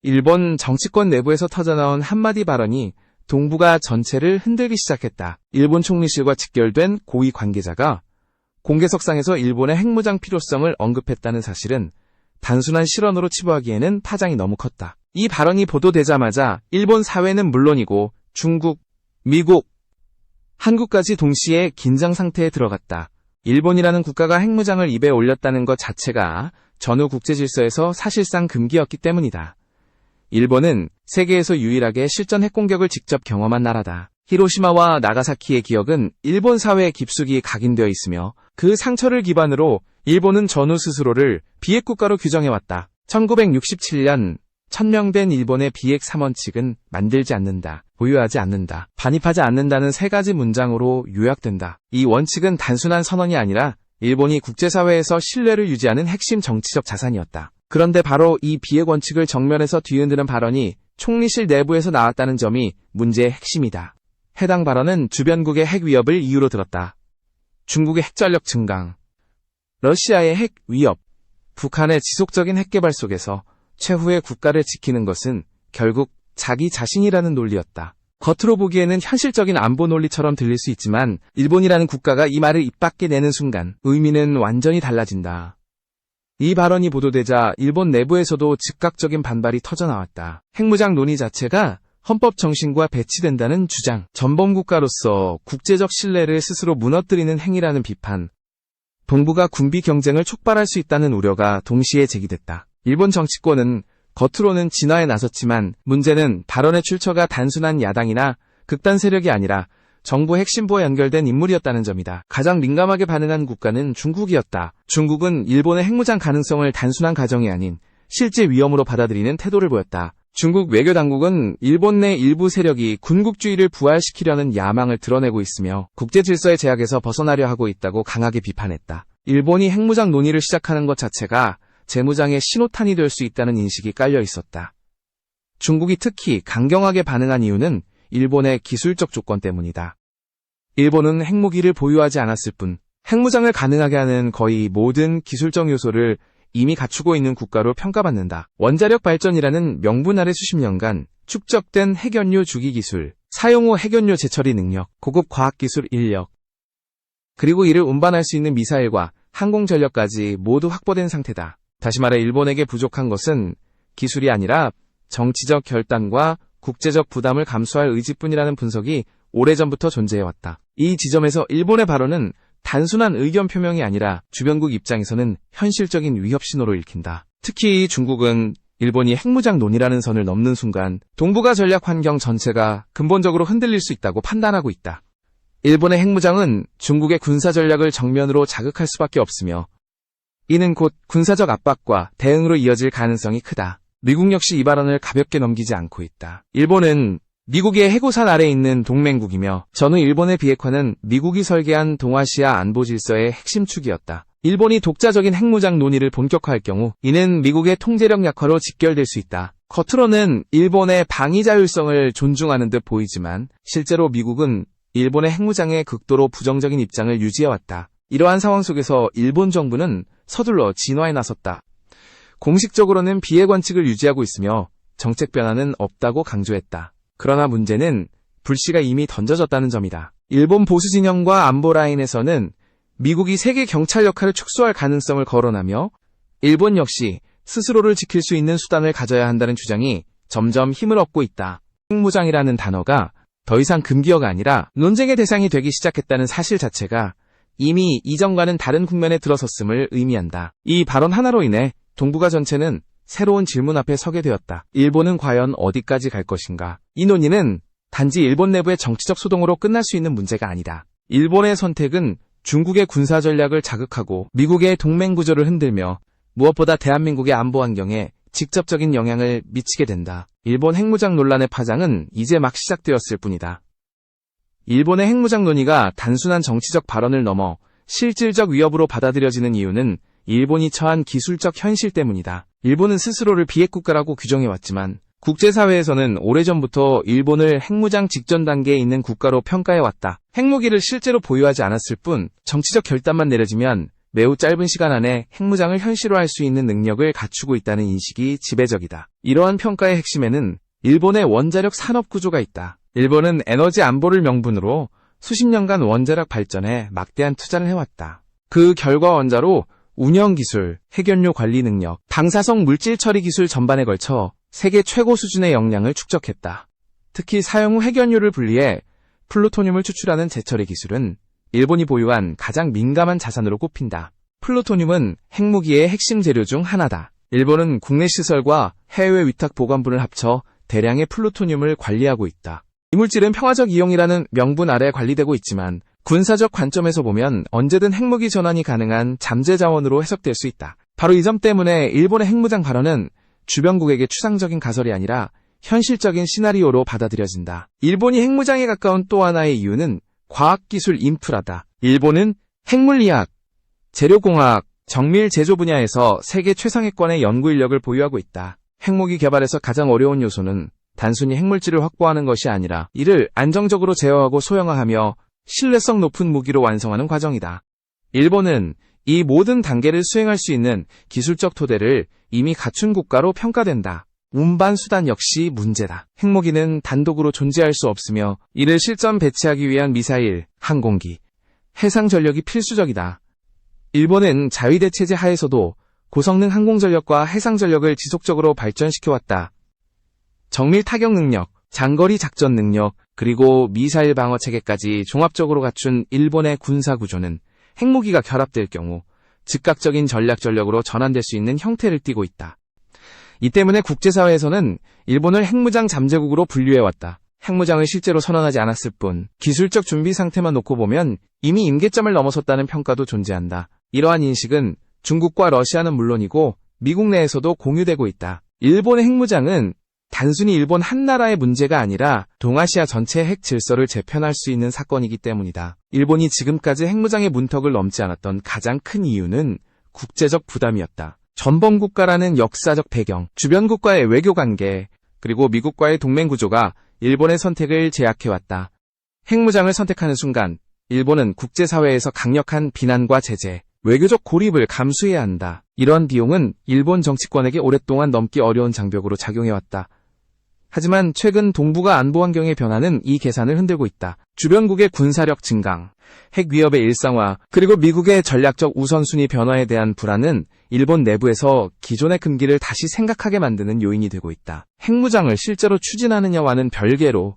일본 정치권 내부에서 터져나온 한마디 발언이 동북아 전체를 흔들기 시작했다. 일본 총리실과 직결된 고위 관계자가 공개석상에서 일본의 핵무장 필요성을 언급했다는 사실은 단순한 실언으로 치부하기에는 파장이 너무 컸다. 이 발언이 보도되자마자 일본 사회는 물론이고 중국, 미국, 한국까지 동시에 긴장 상태에 들어갔다. 일본이라는 국가가 핵무장을 입에 올렸다는 것 자체가 전후 국제 질서에서 사실상 금기였기 때문이다. 일본은 세계에서 유일하게 실전 핵공격을 직접 경험한 나라다. 히로시마와 나가사키의 기억은 일본 사회에 깊숙이 각인되어 있으며 그 상처를 기반으로 일본은 전후 스스로를 비핵 국가로 규정해왔다. 1967년 천명된 일본의 비핵 3원칙은 만들지 않는다, 보유하지 않는다, 반입하지 않는다는 세 가지 문장으로 요약된다. 이 원칙은 단순한 선언이 아니라 일본이 국제사회에서 신뢰를 유지하는 핵심 정치적 자산이었다. 그런데 바로 이 비핵 원칙을 정면에서 뒤흔드는 발언이 총리실 내부에서 나왔다는 점이 문제의 핵심이다. 해당 발언은 주변국의 핵 위협을 이유로 들었다. 중국의 핵전력 증강, 러시아의 핵 위협, 북한의 지속적인 핵개발 속에서 최후의 국가를 지키는 것은 결국 자기 자신이라는 논리였다. 겉으로 보기에는 현실적인 안보 논리처럼 들릴 수 있지만 일본이라는 국가가 이 말을 입 밖에 내는 순간 의미는 완전히 달라진다. 이 발언이 보도되자 일본 내부에서도 즉각적인 반발이 터져나왔다. 핵무장 논의 자체가 헌법 정신과 배치된다는 주장, 전범국가로서 국제적 신뢰를 스스로 무너뜨리는 행위라는 비판, 동북아 군비 경쟁을 촉발할 수 있다는 우려가 동시에 제기됐다. 일본 정치권은 겉으로는 진화에 나섰지만 문제는 발언의 출처가 단순한 야당이나 극단 세력이 아니라 정부 핵심부와 연결된 인물이었다는 점이다. 가장 민감하게 반응한 국가는 중국이었다. 중국은 일본의 핵무장 가능성을 단순한 가정이 아닌 실제 위험으로 받아들이는 태도를 보였다. 중국 외교당국은 일본 내 일부 세력이 군국주의를 부활시키려는 야망을 드러내고 있으며 국제 질서의 제약에서 벗어나려 하고 있다고 강하게 비판했다. 일본이 핵무장 논의를 시작하는 것 자체가 재무장의 신호탄이 될 수 있다는 인식이 깔려 있었다. 중국이 특히 강경하게 반응한 이유는 일본의 기술적 조건 때문이다. 일본은 핵무기를 보유하지 않았을 뿐 핵무장을 가능하게 하는 거의 모든 기술적 요소를 이미 갖추고 있는 국가로 평가받는다. 원자력 발전이라는 명분 아래 수십 년간 축적된 핵연료 주기 기술, 사용 후 핵연료 재처리 능력, 고급 과학기술 인력, 그리고 이를 운반할 수 있는 미사일과 항공전력까지 모두 확보된 상태다. 다시 말해 일본에게 부족한 것은 기술이 아니라 정치적 결단과 국제적 부담을 감수할 의지뿐이라는 분석이 오래전부터 존재해왔다. 이 지점에서 일본의 발언은 단순한 의견 표명이 아니라 주변국 입장에서는 현실적인 위협 신호로 읽힌다. 특히 중국은 일본이 핵무장 논의라는 선을 넘는 순간 동북아 전략 환경 전체가 근본적으로 흔들릴 수 있다고 판단하고 있다. 일본의 핵무장은 중국의 군사 전략을 정면으로 자극할 수밖에 없으며 이는 곧 군사적 압박과 대응으로 이어질 가능성이 크다. 미국 역시 이 발언을 가볍게 넘기지 않고 있다. 일본은 미국의 해고산 아래에 있는 동맹국이며 전후 일본의 비핵화는 미국이 설계한 동아시아 안보 질서의 핵심 축이었다. 일본이 독자적인 핵무장 논의를 본격화할 경우 이는 미국의 통제력 약화로 직결될 수 있다. 겉으로는 일본의 방위 자율성을 존중하는 듯 보이지만 실제로 미국은 일본의 핵무장에 극도로 부정적인 입장을 유지해왔다. 이러한 상황 속에서 일본 정부는 서둘러 진화에 나섰다. 공식적으로는 비핵 원칙을 유지하고 있으며 정책 변화는 없다고 강조했다. 그러나 문제는 불씨가 이미 던져졌다는 점이다. 일본 보수 진영과 안보 라인에서는 미국이 세계 경찰 역할을 축소할 가능성을 거론하며 일본 역시 스스로를 지킬 수 있는 수단을 가져야 한다는 주장이 점점 힘을 얻고 있다. 핵무장이라는 단어가 더 이상 금기어가 아니라 논쟁의 대상이 되기 시작했다는 사실 자체가 이미 이전과는 다른 국면에 들어섰음을 의미한다. 이 발언 하나로 인해 동북아 전체는 새로운 질문 앞에 서게 되었다. 일본은 과연 어디까지 갈 것인가? 이 논의는 단지 일본 내부의 정치적 소동으로 끝날 수 있는 문제가 아니다. 일본의 선택은 중국의 군사 전략을 자극하고 미국의 동맹 구조를 흔들며 무엇보다 대한민국의 안보 환경에 직접적인 영향을 미치게 된다. 일본 핵무장 논란의 파장은 이제 막 시작되었을 뿐이다. 일본의 핵무장 논의가 단순한 정치적 발언을 넘어 실질적 위협으로 받아들여지는 이유는 일본이 처한 기술적 현실 때문이다. 일본은 스스로를 비핵 국가라고 규정해왔지만 국제사회에서는 오래전부터 일본을 핵무장 직전 단계에 있는 국가로 평가해왔다. 핵무기를 실제로 보유하지 않았을 뿐 정치적 결단만 내려지면 매우 짧은 시간 안에 핵무장을 현실화할 수 있는 능력을 갖추고 있다는 인식이 지배적이다. 이러한 평가의 핵심에는 일본의 원자력 산업 구조가 있다. 일본은 에너지 안보를 명분으로 수십 년간 원자력 발전에 막대한 투자를 해왔다. 그 결과 원자로 운영 기술, 핵연료 관리 능력, 방사성 물질 처리 기술 전반에 걸쳐 세계 최고 수준의 역량을 축적했다. 특히 사용 후 핵연료를 분리해 플루토늄을 추출하는 재처리 기술은 일본이 보유한 가장 민감한 자산으로 꼽힌다. 플루토늄은 핵무기의 핵심 재료 중 하나다. 일본은 국내 시설과 해외 위탁 보관분을 합쳐 대량의 플루토늄을 관리하고 있다. 이 물질은 평화적 이용이라는 명분 아래 관리되고 있지만 군사적 관점에서 보면 언제든 핵무기 전환이 가능한 잠재 자원으로 해석될 수 있다. 바로 이 점 때문에 일본의 핵무장 발언은 주변국에게 추상적인 가설이 아니라 현실적인 시나리오로 받아들여진다. 일본이 핵무장에 가까운 또 하나의 이유는 과학기술 인프라다. 일본은 핵물리학, 재료공학, 정밀 제조 분야에서 세계 최상위권의 연구 인력을 보유하고 있다. 핵무기 개발에서 가장 어려운 요소는 단순히 핵물질을 확보하는 것이 아니라 이를 안정적으로 제어하고 소형화하며 신뢰성 높은 무기로 완성하는 과정이다. 일본은 이 모든 단계를 수행할 수 있는 기술적 토대를 이미 갖춘 국가로 평가된다. 운반 수단 역시 문제다. 핵무기는 단독으로 존재할 수 없으며 이를 실전 배치하기 위한 미사일, 항공기, 해상 전력이 필수적이다. 일본은 자위대 체제 하에서도 고성능 항공 전력과 해상 전력을 지속적으로 발전시켜왔다. 정밀 타격 능력, 장거리 작전 능력, 그리고 미사일 방어 체계까지 종합적으로 갖춘 일본의 군사 구조는 핵무기가 결합될 경우 즉각적인 전략 전력으로 전환될 수 있는 형태를 띠고 있다. 이 때문에 국제사회에서는 일본을 핵무장 잠재국으로 분류해왔다. 핵무장을 실제로 선언하지 않았을 뿐 기술적 준비 상태만 놓고 보면 이미 임계점을 넘어섰다는 평가도 존재한다. 이러한 인식은 중국과 러시아는 물론이고 미국 내에서도 공유되고 있다. 일본의 핵무장은 단순히 일본 한 나라의 문제가 아니라 동아시아 전체의 핵 질서를 재편할 수 있는 사건이기 때문이다. 일본이 지금까지 핵무장의 문턱을 넘지 않았던 가장 큰 이유는 국제적 부담이었다. 전범국가라는 역사적 배경, 주변 국가의 외교 관계, 그리고 미국과의 동맹 구조가 일본의 선택을 제약해왔다. 핵무장을 선택하는 순간 일본은 국제사회에서 강력한 비난과 제재, 외교적 고립을 감수해야 한다. 이런 비용은 일본 정치권에게 오랫동안 넘기 어려운 장벽으로 작용해왔다. 하지만 최근 동북아 안보 환경의 변화는 이 계산을 흔들고 있다. 주변국의 군사력 증강, 핵 위협의 일상화, 그리고 미국의 전략적 우선순위 변화에 대한 불안은 일본 내부에서 기존의 금기를 다시 생각하게 만드는 요인이 되고 있다. 핵무장을 실제로 추진하느냐와는 별개로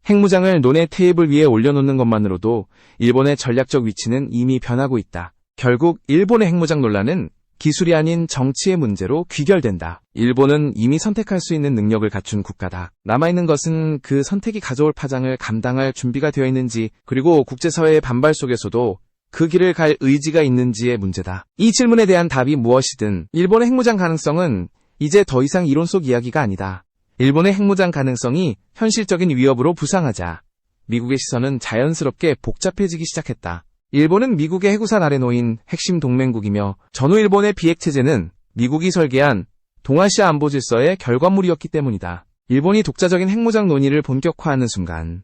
핵무장을 논의 테이블 위에 올려놓는 것만으로도 일본의 전략적 위치는 이미 변하고 있다. 결국 일본의 핵무장 논란은 기술이 아닌 정치의 문제로 귀결된다. 일본은 이미 선택할 수 있는 능력을 갖춘 국가다. 남아있는 것은 그 선택이 가져올 파장을 감당할 준비가 되어 있는지, 그리고 국제사회의 반발 속에서도 그 길을 갈 의지가 있는지의 문제다. 이 질문에 대한 답이 무엇이든 일본의 핵무장 가능성은 이제 더 이상 이론 속 이야기가 아니다. 일본의 핵무장 가능성이 현실적인 위협으로 부상하자 미국의 시선은 자연스럽게 복잡해지기 시작했다. 일본은 미국의 해구산 아래 놓인 핵심 동맹국이며 전후 일본의 비핵체제는 미국이 설계한 동아시아 안보 질서의 결과물이었기 때문이다. 일본이 독자적인 핵무장 논의를 본격화하는 순간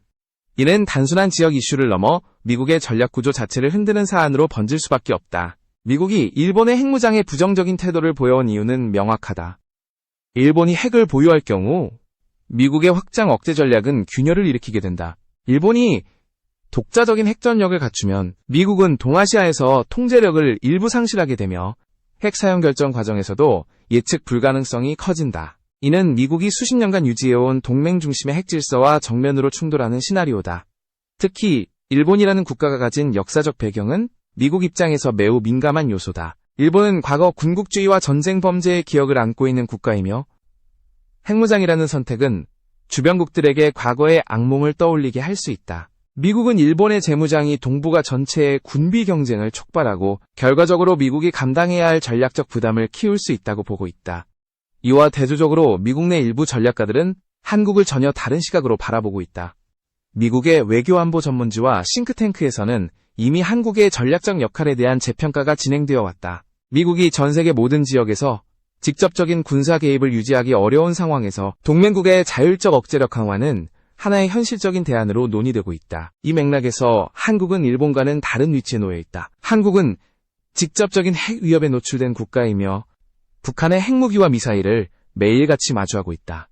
이는 단순한 지역 이슈를 넘어 미국의 전략구조 자체를 흔드는 사안으로 번질 수밖에 없다. 미국이 일본의 핵무장에 부정적인 태도를 보여온 이유는 명확하다. 일본이 핵을 보유할 경우 미국의 확장 억제 전략은 균열을 일으키게 된다. 일본이 독자적인 핵전력을 갖추면 미국은 동아시아에서 통제력을 일부 상실하게 되며 핵 사용 결정 과정에서도 예측 불가능성이 커진다. 이는 미국이 수십 년간 유지해온 동맹 중심의 핵 질서와 정면으로 충돌하는 시나리오다. 특히 일본이라는 국가가 가진 역사적 배경은 미국 입장에서 매우 민감한 요소다. 일본은 과거 군국주의와 전쟁 범죄의 기억을 안고 있는 국가이며 핵무장이라는 선택은 주변국들에게 과거의 악몽을 떠올리게 할 수 있다. 미국은 일본의 재무장이 동북아 전체의 군비 경쟁을 촉발하고 결과적으로 미국이 감당해야 할 전략적 부담을 키울 수 있다고 보고 있다. 이와 대조적으로 미국 내 일부 전략가들은 한국을 전혀 다른 시각으로 바라보고 있다. 미국의 외교안보 전문지와 싱크탱크에서는 이미 한국의 전략적 역할에 대한 재평가가 진행되어 왔다. 미국이 전 세계 모든 지역에서 직접적인 군사 개입을 유지하기 어려운 상황에서 동맹국의 자율적 억제력 강화는 하나의 현실적인 대안으로 논의되고 있다. 이 맥락에서 한국은 일본과는 다른 위치에 놓여 있다. 한국은 직접적인 핵 위협에 노출된 국가이며 북한의 핵무기와 미사일을 매일같이 마주하고 있다.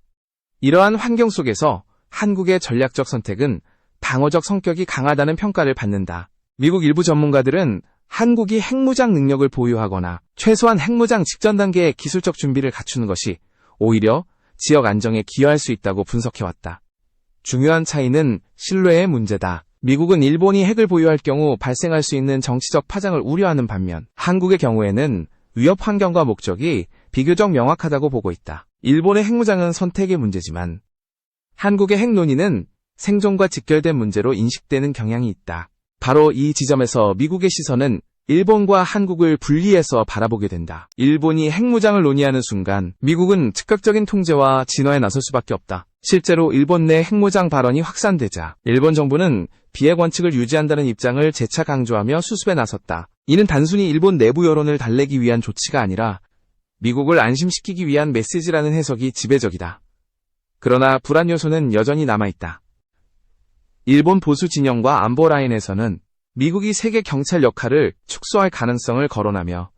이러한 환경 속에서 한국의 전략적 선택은 방어적 성격이 강하다는 평가를 받는다. 미국 일부 전문가들은 한국이 핵무장 능력을 보유하거나 최소한 핵무장 직전 단계의 기술적 준비를 갖추는 것이 오히려 지역 안정에 기여할 수 있다고 분석해왔다. 중요한 차이는 신뢰의 문제다. 미국은 일본이 핵을 보유할 경우 발생할 수 있는 정치적 파장을 우려하는 반면 한국의 경우에는 위협 환경과 목적이 비교적 명확하다고 보고 있다. 일본의 핵무장은 선택의 문제지만 한국의 핵 논의는 생존과 직결된 문제로 인식되는 경향이 있다. 바로 이 지점에서 미국의 시선은 일본과 한국을 분리해서 바라보게 된다. 일본이 핵무장을 논의하는 순간 미국은 즉각적인 통제와 진화에 나설 수밖에 없다. 실제로 일본 내 핵무장 발언이 확산되자 일본 정부는 비핵 원칙을 유지한다는 입장을 재차 강조하며 수습에 나섰다. 이는 단순히 일본 내부 여론을 달래기 위한 조치가 아니라 미국을 안심시키기 위한 메시지라는 해석이 지배적이다. 그러나 불안 요소는 여전히 남아있다. 일본 보수 진영과 안보 라인에서는 미국이 세계 경찰 역할을 축소할 가능성을 거론하며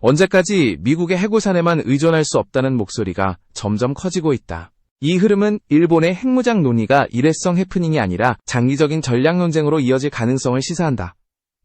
언제까지 미국의 해구산에만 의존할 수 없다는 목소리가 점점 커지고 있다. 이 흐름은 일본의 핵무장 논의가 일회성 해프닝이 아니라 장기적인 전략 논쟁으로 이어질 가능성을 시사한다.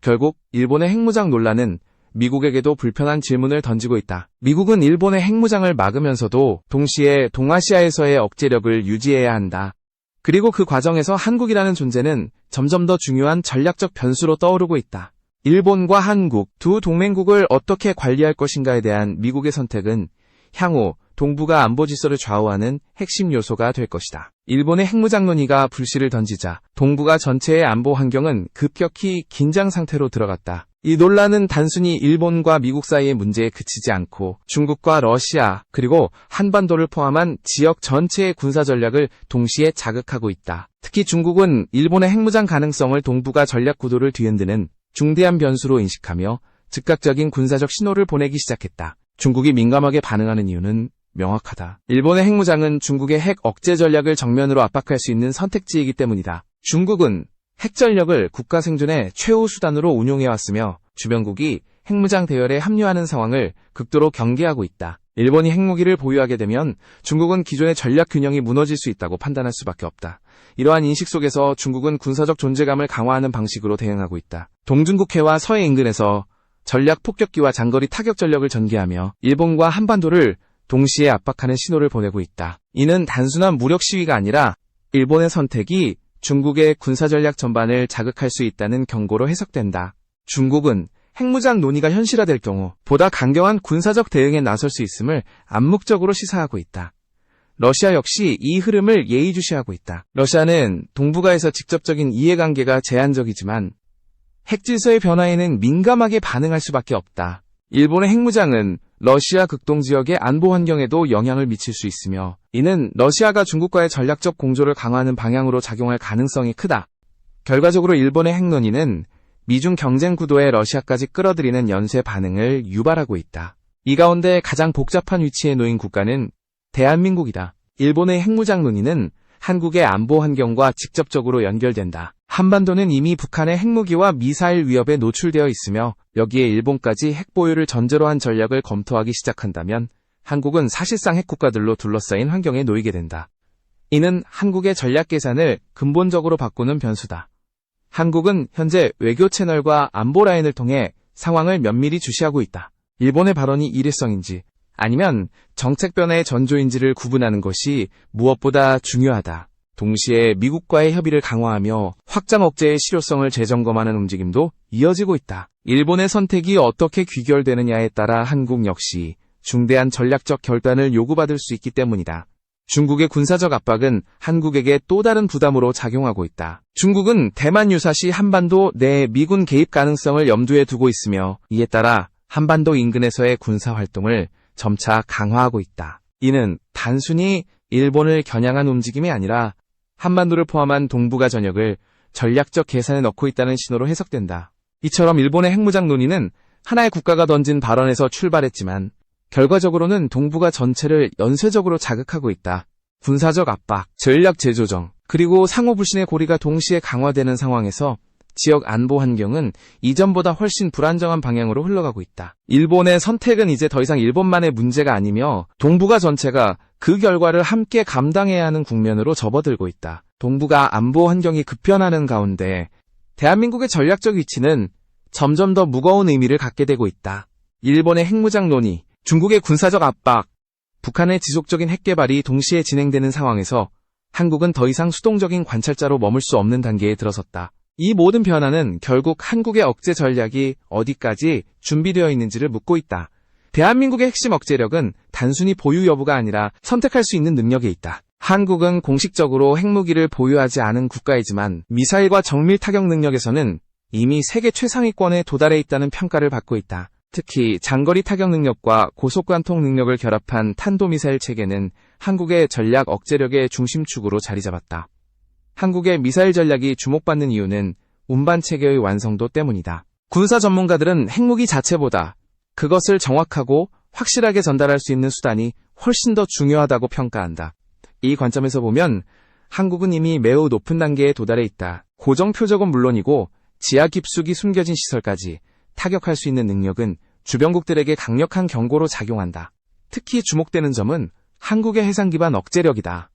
결국 일본의 핵무장 논란은 미국에게도 불편한 질문을 던지고 있다. 미국은 일본의 핵무장을 막으면서도 동시에 동아시아에서의 억제력을 유지해야 한다. 그리고 그 과정에서 한국이라는 존재는 점점 더 중요한 전략적 변수로 떠오르고 있다. 일본과 한국 두 동맹국을 어떻게 관리할 것인가에 대한 미국의 선택은 향후 동북아 안보 질서를 좌우하는 핵심 요소가 될 것이다. 일본의 핵무장 논의가 불씨를 던지자 동북아 전체의 안보 환경은 급격히 긴장 상태로 들어갔다. 이 논란은 단순히 일본과 미국 사이의 문제에 그치지 않고 중국과 러시아 그리고 한반도를 포함한 지역 전체의 군사 전략을 동시에 자극하고 있다. 특히 중국은 일본의 핵무장 가능성을 동북아 전략 구도를 뒤흔드는 중대한 변수로 인식하며 즉각적인 군사적 신호를 보내기 시작했다. 중국이 민감하게 반응하는 이유는 명확하다. 일본의 핵무장은 중국의 핵 억제 전략을 정면으로 압박할 수 있는 선택지이기 때문이다. 중국은 핵 전력을 국가 생존의 최후 수단으로 운용해왔으며 주변국이 핵무장 대열에 합류하는 상황을 극도로 경계하고 있다. 일본이 핵무기를 보유하게 되면 중국은 기존의 전략 균형이 무너질 수 있다고 판단할 수밖에 없다. 이러한 인식 속에서 중국은 군사적 존재감을 강화하는 방식으로 대응하고 있다. 동중국해와 서해 인근에서 전략 폭격기와 장거리 타격 전력을 전개하며 일본과 한반도를 동시에 압박하는 신호를 보내고 있다. 이는 단순한 무력 시위가 아니라 일본의 선택이 중국의 군사전략 전반을 자극할 수 있다는 경고로 해석된다. 중국은 핵무장 논의가 현실화될 경우 보다 강경한 군사적 대응에 나설 수 있음을 암묵적으로 시사하고 있다. 러시아 역시 이 흐름을 예의주시하고 있다. 러시아는 동북아에서 직접적인 이해관계가 제한적이지만 핵질서의 변화에는 민감하게 반응할 수밖에 없다. 일본의 핵무장은 러시아 극동지역의 안보 환경에도 영향을 미칠 수 있으며 이는 러시아가 중국과의 전략적 공조를 강화하는 방향으로 작용할 가능성이 크다. 결과적으로 일본의 핵 논의는 미중 경쟁 구도에 러시아까지 끌어들이는 연쇄 반응을 유발하고 있다. 이 가운데 가장 복잡한 위치에 놓인 국가는 대한민국이다. 일본의 핵무장 논의는 한국의 안보 환경과 직접적으로 연결된다. 한반도는 이미 북한의 핵무기와 미사일 위협에 노출되어 있으며 여기에 일본까지 핵 보유를 전제로 한 전략을 검토하기 시작한다면 한국은 사실상 핵국가들로 둘러싸인 환경에 놓이게 된다. 이는 한국의 전략 계산을 근본적으로 바꾸는 변수다. 한국은 현재 외교 채널과 안보 라인을 통해 상황을 면밀히 주시하고 있다. 일본의 발언이 일회성인지 아니면 정책 변화의 전조인지를 구분하는 것이 무엇보다 중요하다. 동시에 미국과의 협의를 강화하며 확장 억제의 실효성을 재점검하는 움직임도 이어지고 있다. 일본의 선택이 어떻게 귀결되느냐에 따라 한국 역시 중대한 전략적 결단을 요구받을 수 있기 때문이다. 중국의 군사적 압박은 한국에게 또 다른 부담으로 작용하고 있다. 중국은 대만 유사시 한반도 내 미군 개입 가능성을 염두에 두고 있으며 이에 따라 한반도 인근에서의 군사 활동을 점차 강화하고 있다. 이는 단순히 일본을 겨냥한 움직임이 아니라 한반도를 포함한 동북아 전역을 전략적 계산에 넣고 있다는 신호로 해석된다. 이처럼 일본의 핵무장 논의는 하나의 국가가 던진 발언에서 출발했지만 결과적으로는 동북아 전체를 연쇄적으로 자극하고 있다. 군사적 압박, 전략 재조정, 그리고 상호 불신의 고리가 동시에 강화되는 상황에서 지역 안보 환경은 이전보다 훨씬 불안정한 방향으로 흘러가고 있다. 일본의 선택은 이제 더 이상 일본만의 문제가 아니며 동북아 전체가 그 결과를 함께 감당해야 하는 국면으로 접어들고 있다. 동북아 안보 환경이 급변하는 가운데 대한민국의 전략적 위치는 점점 더 무거운 의미를 갖게 되고 있다. 일본의 핵무장 논의, 중국의 군사적 압박, 북한의 지속적인 핵개발이 동시에 진행되는 상황에서 한국은 더 이상 수동적인 관찰자로 머물 수 없는 단계에 들어섰다. 이 모든 변화는 결국 한국의 억제 전략이 어디까지 준비되어 있는지를 묻고 있다. 대한민국의 핵심 억제력은 단순히 보유 여부가 아니라 선택할 수 있는 능력에 있다. 한국은 공식적으로 핵무기를 보유하지 않은 국가이지만 미사일과 정밀 타격 능력에서는 이미 세계 최상위권에 도달해 있다는 평가를 받고 있다. 특히 장거리 타격 능력과 고속관통 능력을 결합한 탄도미사일 체계는 한국의 전략 억제력의 중심축으로 자리 잡았다. 한국의 미사일 전략이 주목받는 이유는 운반 체계의 완성도 때문이다. 군사 전문가들은 핵무기 자체보다 그것을 정확하고 확실하게 전달할 수 있는 수단이 훨씬 더 중요하다고 평가한다. 이 관점에서 보면 한국은 이미 매우 높은 단계에 도달해 있다. 고정 표적은 물론이고 지하 깊숙이 숨겨진 시설까지 타격할 수 있는 능력은 주변국들에게 강력한 경고로 작용한다. 특히 주목되는 점은 한국의 해상 기반 억제력이다.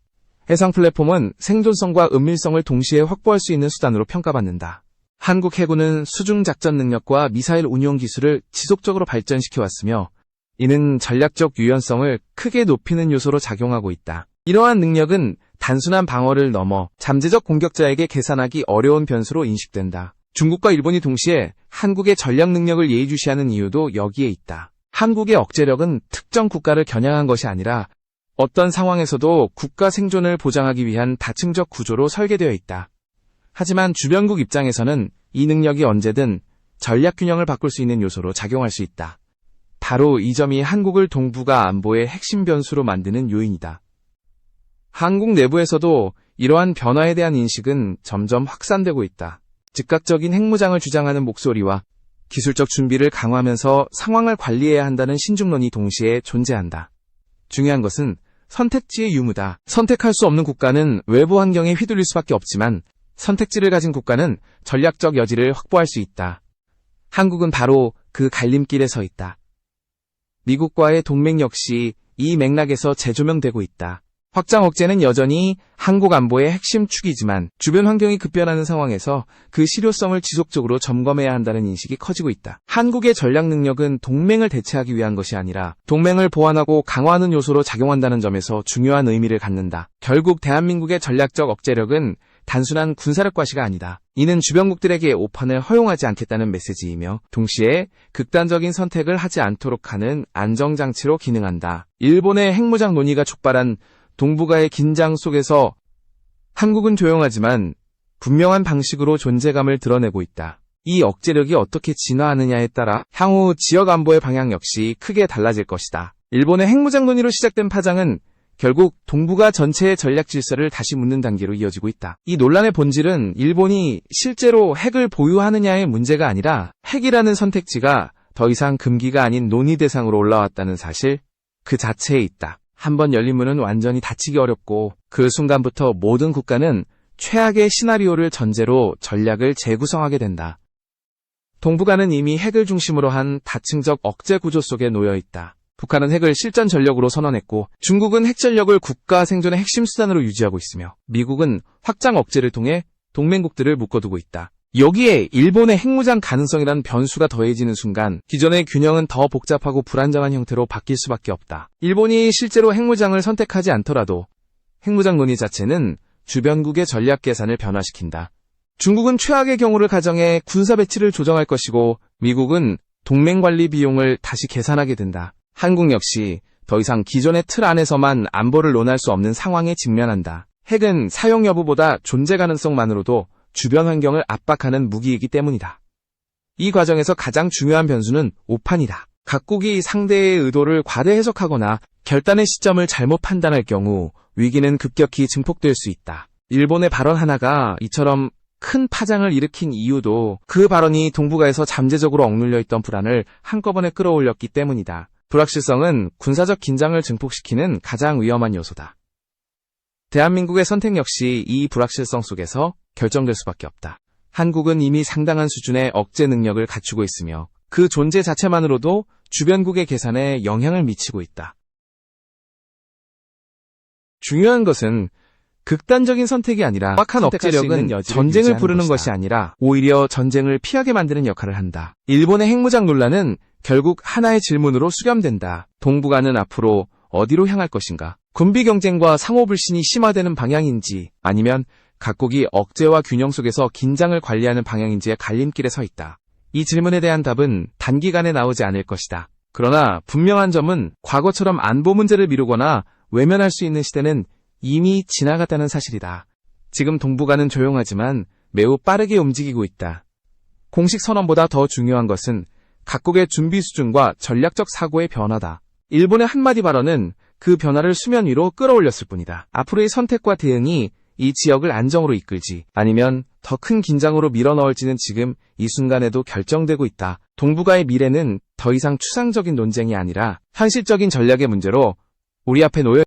해상 플랫폼은 생존성과 은밀성을 동시에 확보할 수 있는 수단으로 평가받는다. 한국 해군은 수중 작전 능력과 미사일 운용 기술을 지속적으로 발전시켜왔으며 이는 전략적 유연성을 크게 높이는 요소로 작용하고 있다. 이러한 능력은 단순한 방어를 넘어 잠재적 공격자에게 계산하기 어려운 변수로 인식된다. 중국과 일본이 동시에 한국의 전략 능력을 예의주시하는 이유도 여기에 있다. 한국의 억제력은 특정 국가를 겨냥한 것이 아니라 어떤 상황에서도 국가 생존을 보장하기 위한 다층적 구조로 설계되어 있다. 하지만 주변국 입장에서는 이 능력이 언제든 전략 균형을 바꿀 수 있는 요소로 작용할 수 있다. 바로 이 점이 한국을 동북아 안보의 핵심 변수로 만드는 요인이다. 한국 내부에서도 이러한 변화에 대한 인식은 점점 확산되고 있다. 즉각적인 핵무장을 주장하는 목소리와 기술적 준비를 강화하면서 상황을 관리해야 한다는 신중론이 동시에 존재한다. 중요한 것은 선택지의 유무다. 선택할 수 없는 국가는 외부 환경에 휘둘릴 수밖에 없지만 선택지를 가진 국가는 전략적 여지를 확보할 수 있다. 한국은 바로 그 갈림길에 서 있다. 미국과의 동맹 역시 이 맥락에서 재조명되고 있다. 확장 억제는 여전히 한국 안보의 핵심 축이지만 주변 환경이 급변하는 상황에서 그 실효성을 지속적으로 점검해야 한다는 인식이 커지고 있다. 한국의 전략 능력은 동맹을 대체하기 위한 것이 아니라 동맹을 보완하고 강화하는 요소로 작용한다는 점에서 중요한 의미를 갖는다. 결국 대한민국의 전략적 억제력은 단순한 군사력 과시가 아니다. 이는 주변국들에게 오판을 허용하지 않겠다는 메시지이며 동시에 극단적인 선택을 하지 않도록 하는 안정장치로 기능한다. 일본의 핵무장 논의가 촉발한 동북아의 긴장 속에서 한국은 조용하지만 분명한 방식으로 존재감을 드러내고 있다. 이 억제력이 어떻게 진화하느냐에 따라 향후 지역 안보의 방향 역시 크게 달라질 것이다. 일본의 핵무장 논의로 시작된 파장은 결국 동북아 전체의 전략 질서를 다시 묻는 단계로 이어지고 있다. 이 논란의 본질은 일본이 실제로 핵을 보유하느냐의 문제가 아니라 핵이라는 선택지가 더 이상 금기가 아닌 논의 대상으로 올라왔다는 사실 그 자체에 있다. 한번 열린 문은 완전히 닫히기 어렵고 그 순간부터 모든 국가는 최악의 시나리오를 전제로 전략을 재구성하게 된다. 동북아는 이미 핵을 중심으로 한 다층적 억제 구조 속에 놓여 있다. 북한은 핵을 실전 전력으로 선언했고 중국은 핵 전력을 국가 생존의 핵심 수단으로 유지하고 있으며 미국은 확장 억제를 통해 동맹국들을 묶어두고 있다. 여기에 일본의 핵무장 가능성이라는 변수가 더해지는 순간 기존의 균형은 더 복잡하고 불안정한 형태로 바뀔 수밖에 없다. 일본이 실제로 핵무장을 선택하지 않더라도 핵무장 논의 자체는 주변국의 전략 계산을 변화시킨다. 중국은 최악의 경우를 가정해 군사 배치를 조정할 것이고 미국은 동맹 관리 비용을 다시 계산하게 된다. 한국 역시 더 이상 기존의 틀 안에서만 안보를 논할 수 없는 상황에 직면한다. 핵은 사용 여부보다 존재 가능성만으로도 주변 환경을 압박하는 무기이기 때문이다. 이 과정에서 가장 중요한 변수는 오판이다. 각국이 상대의 의도를 과대 해석하거나 결단의 시점을 잘못 판단할 경우 위기는 급격히 증폭될 수 있다. 일본의 발언 하나가 이처럼 큰 파장을 일으킨 이유도 그 발언이 동북아에서 잠재적으로 억눌려 있던 불안을 한꺼번에 끌어올렸기 때문이다. 불확실성은 군사적 긴장을 증폭시키는 가장 위험한 요소다. 대한민국의 선택 역시 이 불확실성 속에서 결정될 수밖에 없다. 한국은 이미 상당한 수준의 억제 능력을 갖추고 있으며 그 존재 자체만으로도 주변국의 계산에 영향을 미치고 있다. 중요한 것은 극단적인 선택이 아니라 정확한 억제력은 전쟁을 부르는 것이 아니라 오히려 전쟁을 피하게 만드는 역할을 한다. 일본의 핵무장 논란은 결국 하나의 질문으로 수렴된다. 동북아는 앞으로 어디로 향할 것인가? 군비 경쟁과 상호 불신이 심화되는 방향인지 아니면 각국이 억제와 균형 속에서 긴장을 관리하는 방향인지의 갈림길에 서 있다. 이 질문에 대한 답은 단기간에 나오지 않을 것이다. 그러나 분명한 점은 과거처럼 안보 문제를 미루거나 외면할 수 있는 시대는 이미 지나갔다는 사실이다. 지금 동북아는 조용하지만 매우 빠르게 움직이고 있다. 공식 선언보다 더 중요한 것은 각국의 준비 수준과 전략적 사고의 변화다. 일본의 한마디 발언은 그 변화를 수면 위로 끌어올렸을 뿐이다. 앞으로의 선택과 대응이 이 지역을 안정으로 이끌지 아니면 더 큰 긴장으로 밀어넣을지는 지금 이 순간에도 결정되고 있다. 동북아의 미래는 더 이상 추상적인 논쟁이 아니라 현실적인 전략의 문제로 우리 앞에 놓여